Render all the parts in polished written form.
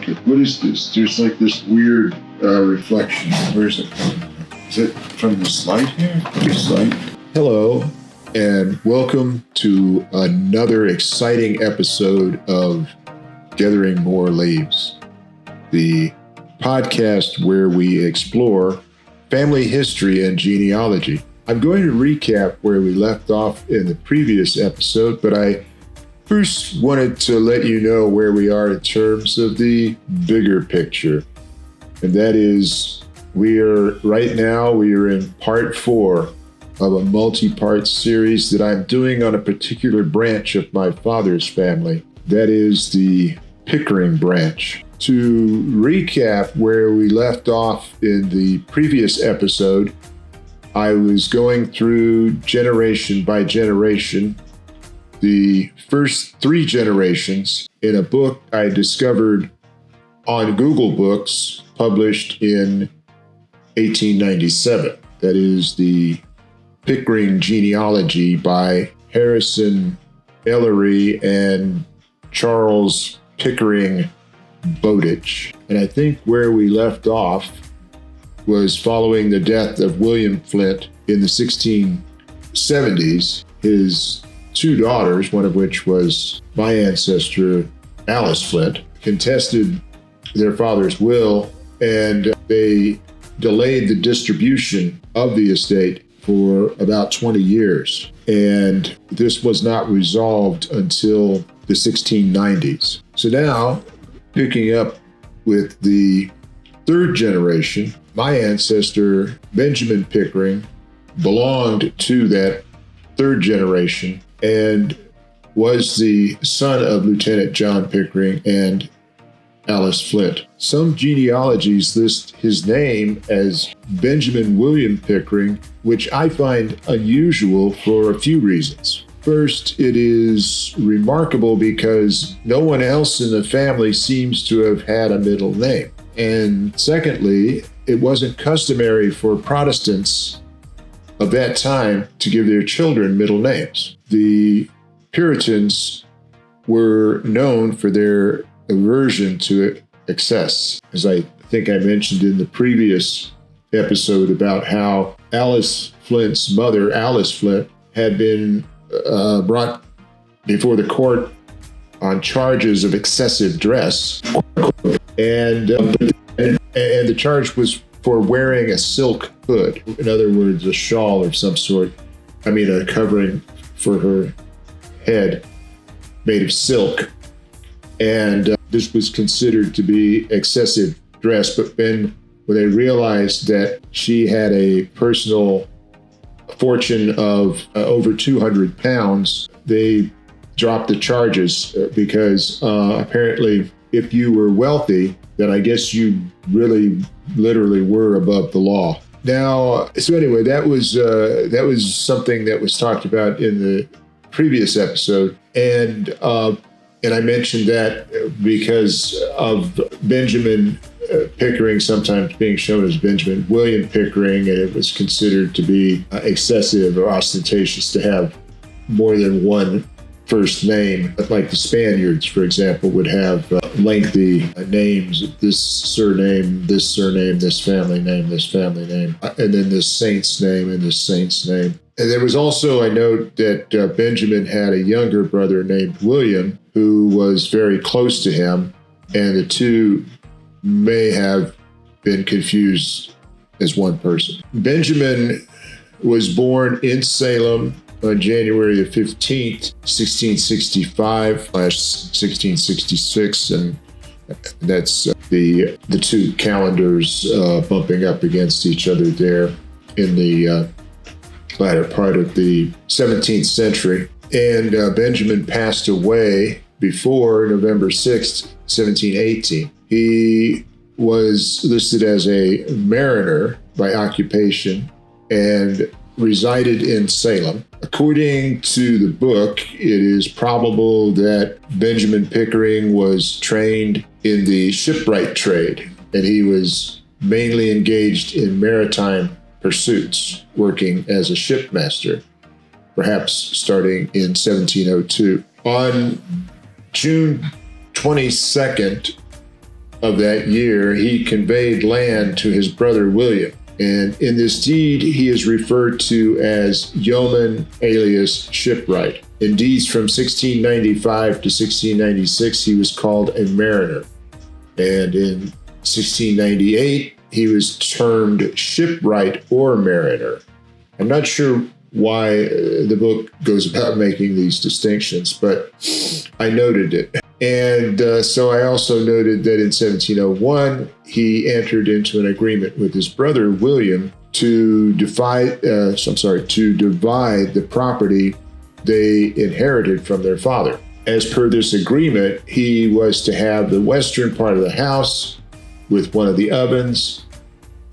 Okay, what is this? There's like this weird reflection. Where's it coming from? Is it from the slide here? This slide? Hello, and welcome to another exciting episode of Gathering More Leaves, the podcast where we explore family history and genealogy. I'm going to recap where we left off in the previous episode, but I first wanted to let you know where we are in terms of the bigger picture. And that is, we are in part 4 of a multi-part series that I'm doing on a particular branch of my father's family. That is the Pickering branch. To recap where we left off in the previous episode, I was going through generation by generation the first 3 generations in a book I discovered on Google Books, published in 1897. That is the Pickering genealogy by Harrison Ellery and Charles Pickering Bowditch. And I think where we left off was following the death of William Flint in the 1670s. His 2 daughters, one of which was my ancestor, Alice Flint, contested their father's will, and they delayed the distribution of the estate for about 20 years. And this was not resolved until the 1690s. So now, picking up with the 3rd generation, my ancestor, Benjamin Pickering, belonged to that 3rd generation and was the son of Lieutenant John Pickering and Alice Flint. Some genealogies list his name as Benjamin William Pickering, which I find unusual for a few reasons. First, it is remarkable because no one else in the family seems to have had a middle name. And secondly, it wasn't customary for Protestants of that time to give their children middle names. The Puritans were known for their aversion to excess. As I think I mentioned in the previous episode about how Alice Flint's mother, Alice Flint, had been brought before the court on charges of excessive dress. And the charge was for wearing a silk hood. In other words, a shawl of some sort. A covering for her head made of silk. And this was considered to be excessive dress. But then when they realized that she had a personal fortune of over 200 pounds, they dropped the charges because apparently if you were wealthy, then I guess you really literally were above the law. Now, so anyway, that was something that was talked about in the previous episode, and I mentioned that because of Benjamin Pickering sometimes being shown as Benjamin William Pickering, and it was considered to be excessive or ostentatious to have more than one first name. Like the Spaniards, for example, would have lengthy names, this surname, this family name, and then this saint's name and this saint's name. And there was also, I note that Benjamin had a younger brother named William who was very close to him, and the two may have been confused as one person. Benjamin was born in Salem on January the 15th, 1665/1666, and that's the 2 calendars bumping up against each other there in the latter part of the 17th century. And Benjamin passed away before November 6th, 1718. He was listed as a mariner by occupation and resided in Salem. According to the book, it is probable that Benjamin Pickering was trained in the shipwright trade, and he was mainly engaged in maritime pursuits, working as a shipmaster, perhaps starting in 1702. On June 22nd of that year, he conveyed land to his brother William. And in this deed, he is referred to as yeoman alias shipwright. In deeds from 1695 to 1696, he was called a mariner. And in 1698, he was termed shipwright or mariner. I'm not sure why the book goes about making these distinctions, but I noted it. And so I also noted that in 1701, he entered into an agreement with his brother William to divide the property they inherited from their father. As per this agreement, he was to have the western part of the house with one of the ovens,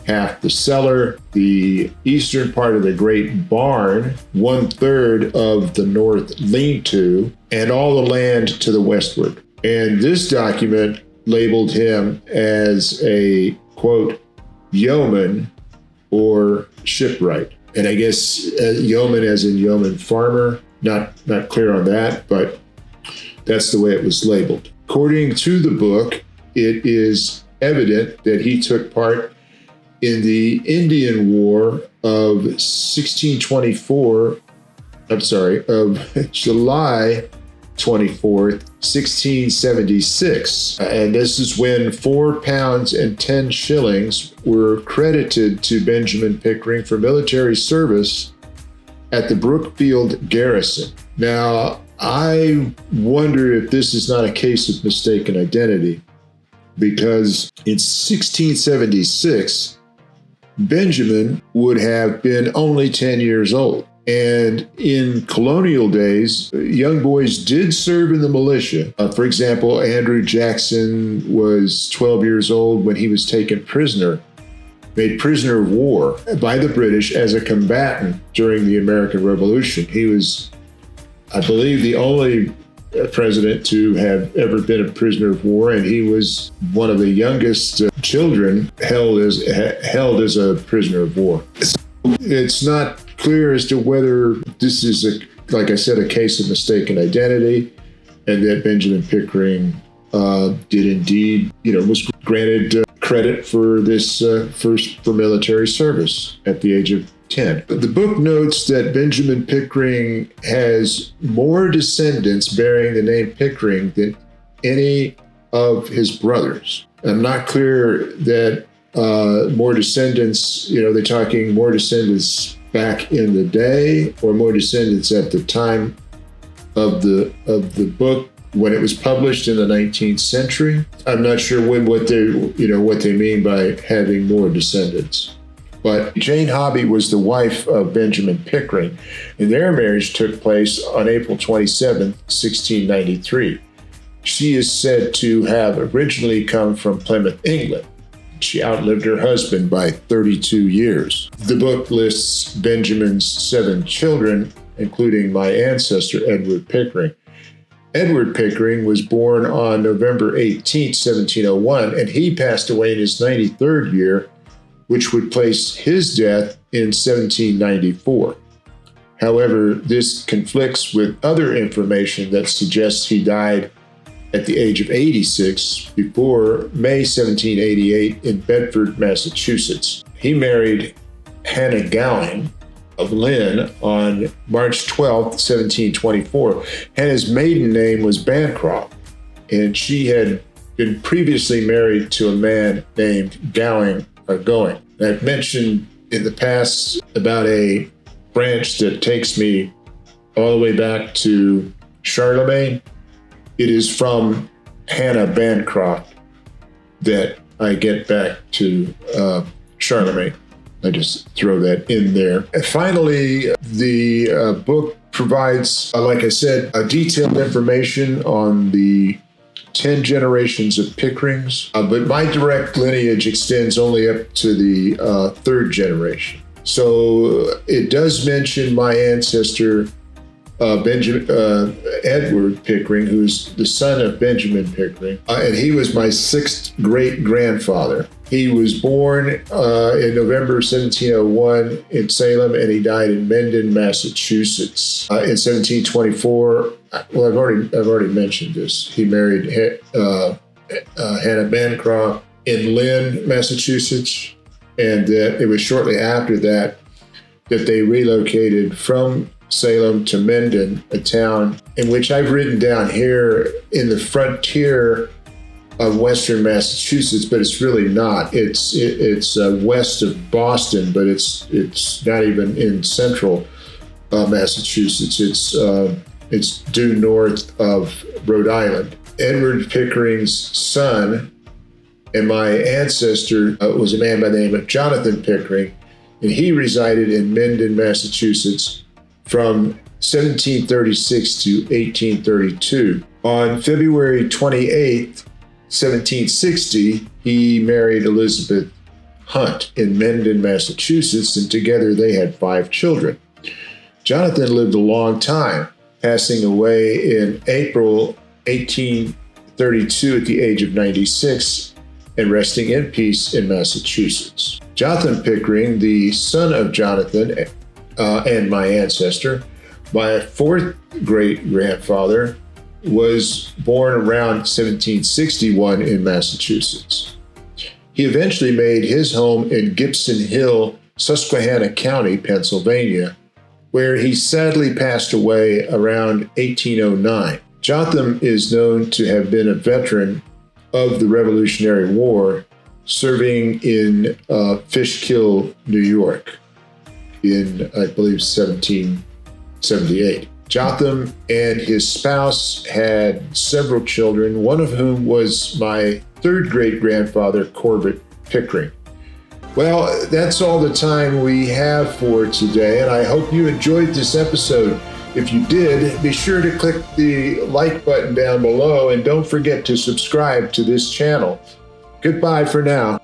half the cellar, the eastern part of the great barn, 1/3 of the north lean-to, and all the land to the westward. And this document labeled him as a, quote, yeoman or shipwright. And I guess yeoman as in yeoman farmer, not clear on that, but that's the way it was labeled. According to the book, it is evident that he took part in the Indian War of July 24th, 1676. And this is when 4 pounds and 10 shillings were credited to Benjamin Pickering for military service at the Brookfield garrison. Now, I wonder if this is not a case of mistaken identity, because in 1676, Benjamin would have been only 10 years old. And in colonial days, young boys did serve in the militia. For example, Andrew Jackson was 12 years old when he was taken prisoner, made prisoner of war by the British as a combatant during the American Revolution. He was, I believe, the only president to have ever been a prisoner of war, and he was one of the youngest children held as a prisoner of war. It's not clear as to whether this is, like I said, a case of mistaken identity, and that Benjamin Pickering did indeed, was granted credit for this for military service at the age of 10. The book notes that Benjamin Pickering has more descendants bearing the name Pickering than any of his brothers. I'm not clear that more descendants, they're talking more descendants back in the day or more descendants at the time of the book when it was published in the 19th century. I'm not sure what they mean by having more descendants. But Jane Hobby was the wife of Benjamin Pickering, and their marriage took place on April 27, 1693. She is said to have originally come from Plymouth, England. She outlived her husband by 32 years. The book lists Benjamin's 7 children, including my ancestor, Edward Pickering. Edward Pickering was born on November 18, 1701, and he passed away in his 93rd year, which would place his death in 1794. However, this conflicts with other information that suggests he died at the age of 86 before May 1788 in Bedford, Massachusetts. He married Hannah Gowing of Lynn on March 12, 1724. Hannah's maiden name was Bancroft, and she had been previously married to a man named Going. I've mentioned in the past about a branch that takes me all the way back to Charlemagne. It is from Hannah Bancroft that I get back to Charlemagne. I just throw that in there. And finally, the book provides, like I said, a detailed information on the 10 generations of Pickerings, but my direct lineage extends only up to the 3rd generation. So it does mention my ancestor, Edward Pickering, who's the son of Benjamin Pickering, and he was my 6th great-grandfather. He was born in November 1701 in Salem, and he died in Mendon, Massachusetts in 1724. Well, I've already mentioned this. He married Hannah Bancroft in Lynn, Massachusetts, and that it was shortly after that they relocated from Salem to Mendon, a town in which I've written down here in the frontier of Western Massachusetts, but it's really not. It's west of Boston, but it's not even in central Massachusetts. It's due north of Rhode Island. Edward Pickering's son and my ancestor was a man by the name of Jonathan Pickering, and he resided in Mendon, Massachusetts from 1736 to 1832. On February 28th, 1760, he married Elizabeth Hunt in Mendon, Massachusetts, and together they had 5 children. Jonathan lived a long time, passing away in April 1832 at the age of 96 and resting in peace in Massachusetts. Jonathan Pickering, the son of Jonathan and my ancestor, my 4th great-grandfather, was born around 1761 in Massachusetts. He eventually made his home in Gibson Hill, Susquehanna County, Pennsylvania, where he sadly passed away around 1809. Jonathan is known to have been a veteran of the Revolutionary War, serving in Fishkill, New York in, I believe, 1778. Jotham and his spouse had several children, one of whom was my 3rd great-grandfather, Corbett Pickering. Well, that's all the time we have for today, and I hope you enjoyed this episode. If you did, be sure to click the like button down below, and don't forget to subscribe to this channel. Goodbye for now.